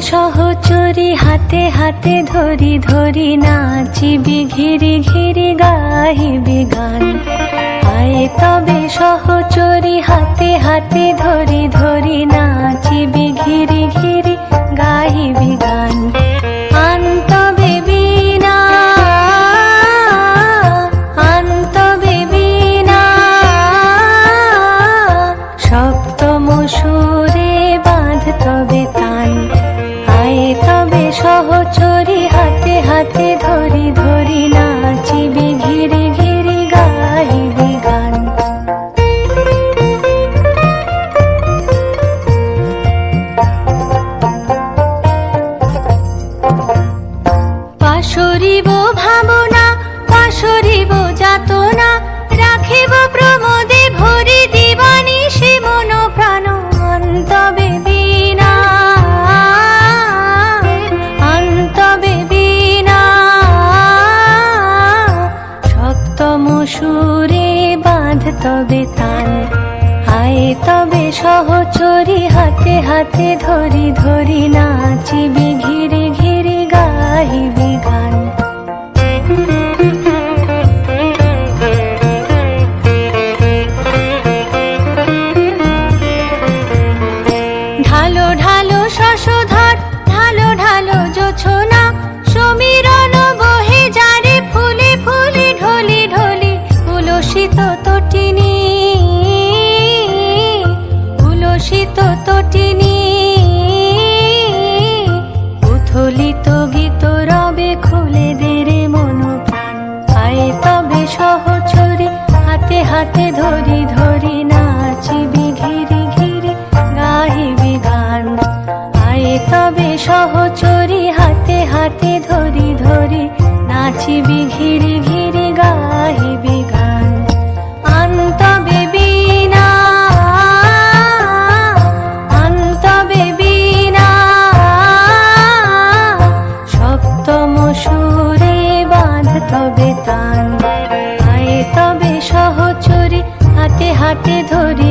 সহচরী হাতে হাতে ধরি ধরি নাচিবি ঘিরি ঘিরি গাহিবি গান। আয় তবে সহচরী হাতে হাতে ধরি ধরি নাচিবি ঘিরি ঘিরি গাহিবি গান। আনতবে বীণা আনতবে বীণা সপ্তম সুরে বাঁধ তবে তান। আয় তবে সহচরী হাতে হাতে ধরি ধরি নাচিবি ঘিরি ঘিরি গাহিবি গান। পাশরিব ভাবনা পাশরিব যাতনা রাখিব প্রমোদে ভরি দিবানিশি মন প্রাণ। অন্তবে বীণা অন্তবে বীণা সপ্তম সুরে বাঁধ তবে তান। আয় তবে সহচরী হাতে হাতে ধরি ধরি নাচিবি ঘিরি ঘিরি গাহিবি গান। ঢালো ঢালো শশধর ঢালো ঢালো জোছনা সমীরণ বহে যারে ফুলে ফুলে ঢলি ঢলি। উলসিত তটিনী উলসিত তটিনী উথলিত গীত রবে খুলে দেরে মন প্রাণ। আয় তবে সহচরী হাতে হাতে ধরি ধরি নাচিবি ঘিরি ঘিরি গাহিবি গান। আয় তবে সহচরী হাতে হাতে ধরি ধরি নাচিবি ঘিরি ঘিরি গাহিবি গান। আনতবে বীণা আনতবে বীণা সপ্তম সুরে বাঁধ তবে তান। আয় তবে সহচরী হাতে হাতে ধরি